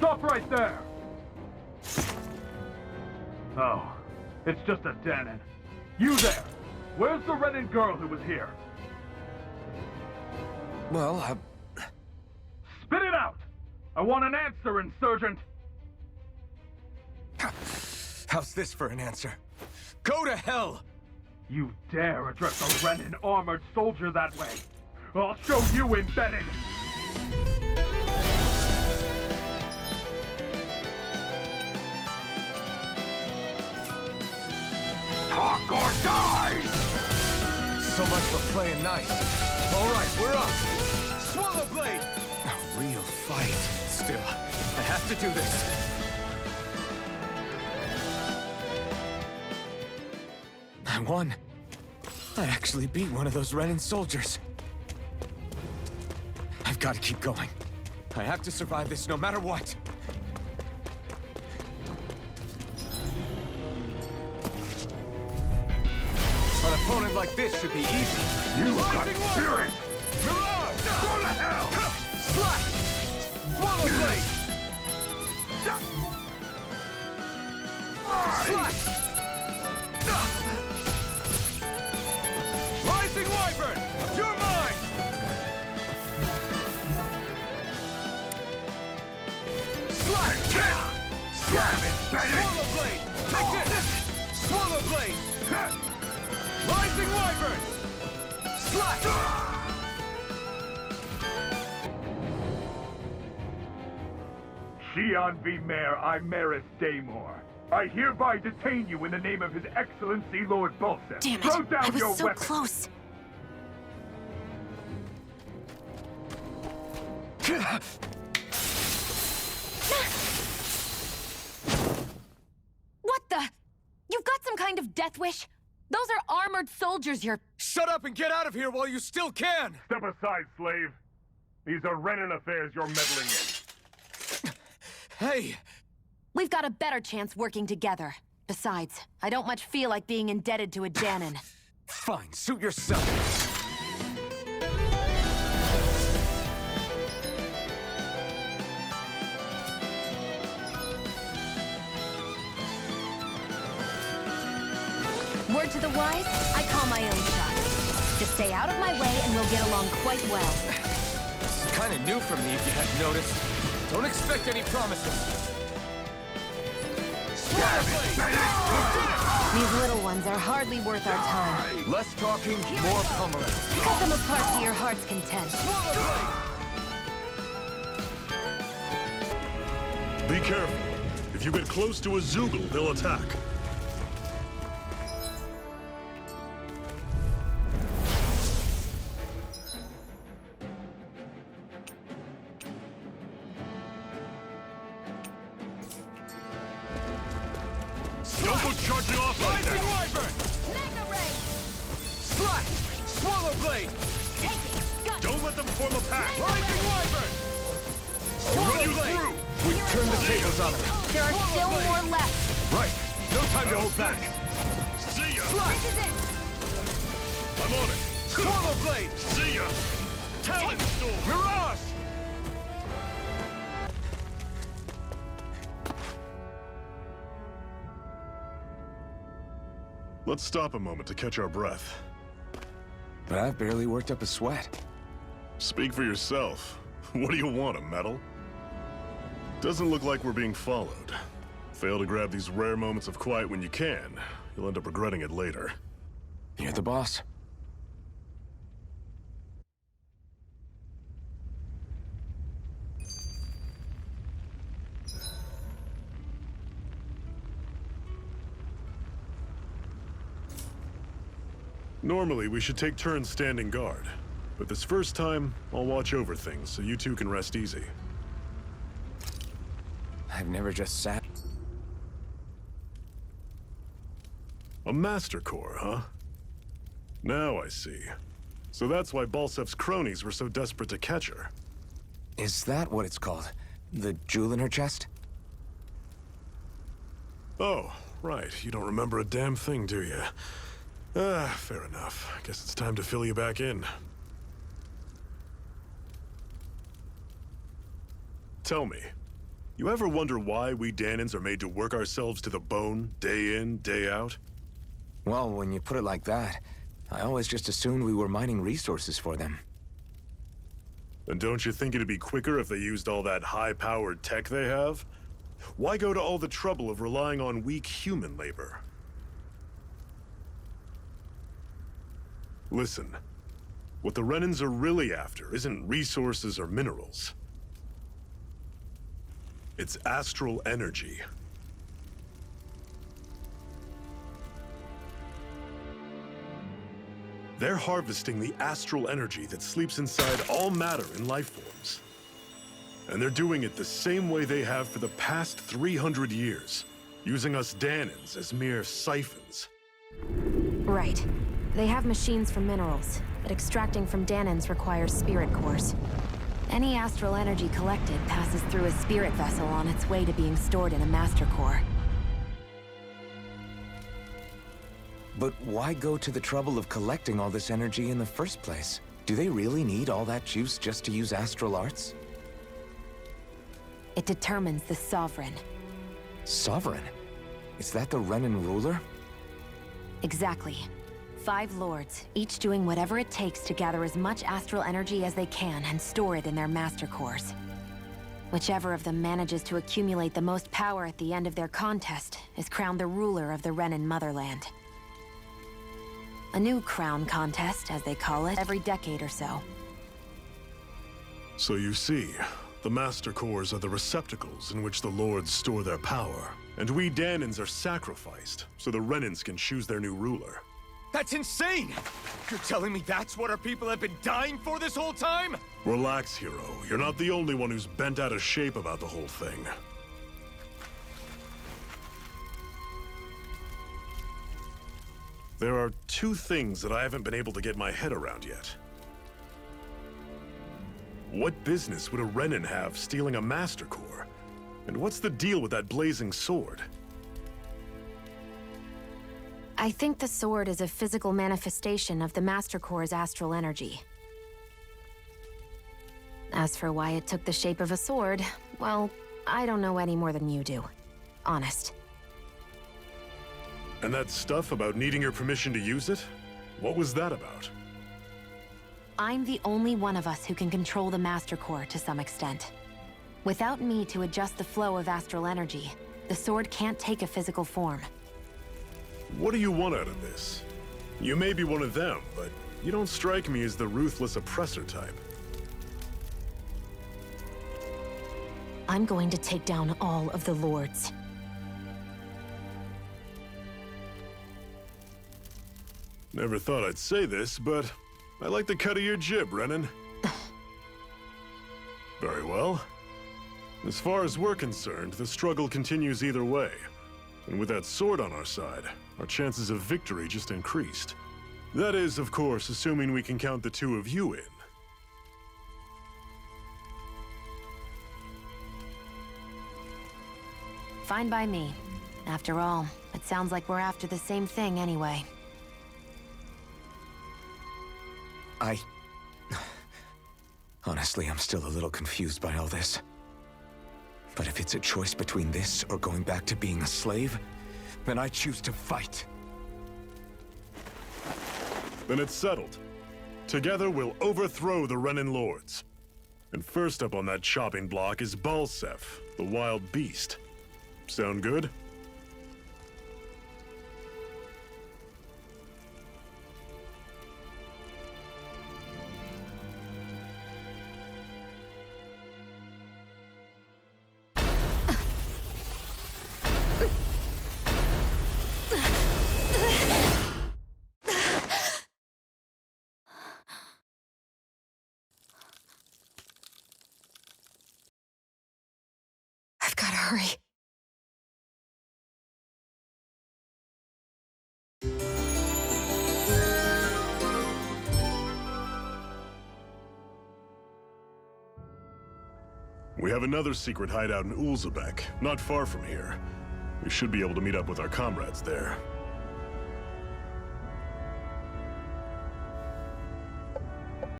Stop right there! Oh, it's just a Dahnan. You there! Where's the Renan girl who was here? Well, Spit it out! I want an answer, Insurgent! how's this for an answer? Go to hell! You dare address a Renan armored soldier that way? I'll show you embedded! Talk or die! So much for playing nice. All right, we're up. Swallow Blade! A real fight. Still, I have to do this. I won. I actually beat one of those Renan soldiers. I've got to keep going. I have to survive this no matter what. An opponent like this should be easy. You got spirit! Mirage! Go to hell! Slash! Swallow Blade! Slash! Rising Wyvern! You're mine! Slash! Grab it, baby! Swallow Blade! Take this! Swallow Blade! Rising Wyvern! Slash! Xian V. Mayor Imaris Daymore. I hereby detain you in the name of His Excellency Lord Balseth. Damn it! Throw down I was your so weapon. close. What the? You've got some kind of death wish? Those are armored soldiers you're... Shut up and get out of here while you still can! Step aside, slave. These are Renan affairs you're meddling in. Hey! We've got a better chance working together. Besides, I don't much feel like being indebted to a Dahnan. Fine, suit yourself. Word to the wise, I call my own shot. Just stay out of my way and we'll get along quite well. It's kind of new for me, if you hadn't noticed. Don't expect any promises. These little ones are hardly worth our time. Less talking, more pummeling. Cut them apart to your heart's content. Be careful. If you get close to a Zoogle, they'll attack. Don't go charging off like Rising that! Wyvern! Mega Ray! Slash! Swallow Blade! Don't let them form a pack! Rising Wyvern! I'll run you Swallow Blade! through! We've turned the tables on them. There are still more left. Right. No time to hold back. See ya! Slash! This is it. I'm on it! Swallow Blade! See ya! Talon Storm! Mirage! Let's stop a moment to catch our breath. But I've barely worked up a sweat. Speak for yourself. What do you want, a medal? Doesn't look like we're being followed. Fail to grab these rare moments of quiet when you can, you'll end up regretting it later. You're the boss. Normally, we should take turns standing guard. But this first time, I'll watch over things so you two can rest easy. I've never just sat. A Master Core, huh? Now I see. So that's why Balsef's cronies were so desperate to catch her. Is that what it's called? The jewel in her chest? Oh, right. You don't remember a damn thing, do you? Fair enough. Guess it's time to fill you back in. Tell me, You ever wonder why we Dahnans are made to work ourselves to the bone, day in, day out? Well, when you put it like that, I always just assumed we were mining resources for them. And don't you think it'd be quicker if they used all that high-powered tech they have? Why go to all the trouble of relying on weak human labor? Listen, what the Renans are really after isn't resources or minerals. It's astral energy. They're harvesting the astral energy that sleeps inside all matter in life forms. And they're doing it the same way they have for the past 300 years, using us Dahnans as mere siphons. Right. They have machines for minerals, but extracting from Dahnans requires spirit cores. Any astral energy collected passes through a spirit vessel on its way to being stored in a master core. But why go to the trouble of collecting all this energy in the first place? Do they really need all that juice just to use astral arts? It determines the Sovereign. Sovereign? Is that the Renan ruler? Exactly. 5 lords, each doing whatever it takes to gather as much astral energy as they can and store it in their master cores. Whichever of them manages to accumulate the most power at the end of their contest is crowned the ruler of the Renan motherland. A new crown contest, as they call it, every decade or so. So you see, the Master Cores are the receptacles in which the Lords store their power. And we Dahnans are sacrificed, so the Renans can choose their new ruler. That's insane! You're telling me that's what our people have been dying for this whole time? Relax, hero. You're not the only one who's bent out of shape about the whole thing. There are 2 things that I haven't been able to get my head around yet. What business would a Renan have stealing a Master Core? And what's the deal with that blazing sword? I think the sword is a physical manifestation of the Master Core's astral energy. As for why it took the shape of a sword, well, I don't know any more than you do. Honest. And that stuff about needing your permission to use it? What was that about? I'm the only one of us who can control the Master Core to some extent. Without me to adjust the flow of astral energy, the sword can't take a physical form. What do you want out of this? You may be one of them, but you don't strike me as the ruthless oppressor type. I'm going to take down all of the lords. Never thought I'd say this, but I like the cut of your jib, Renan. Very well. As far as we're concerned, the struggle continues either way. And with that sword on our side, our chances of victory just increased. That is, of course, assuming we can count the 2 of you in. Fine by me. After all, it sounds like we're after the same thing anyway. Honestly, I'm still a little confused by all this. But if it's a choice between this or going back to being a slave, then I choose to fight. Then it's settled. Together, we'll overthrow the Renan Lords. And first up on that chopping block is Balseph, the wild beast. Sound good? I've gotta hurry. We have another secret hideout in Ulzebek, not far from here. We should be able to meet up with our comrades there.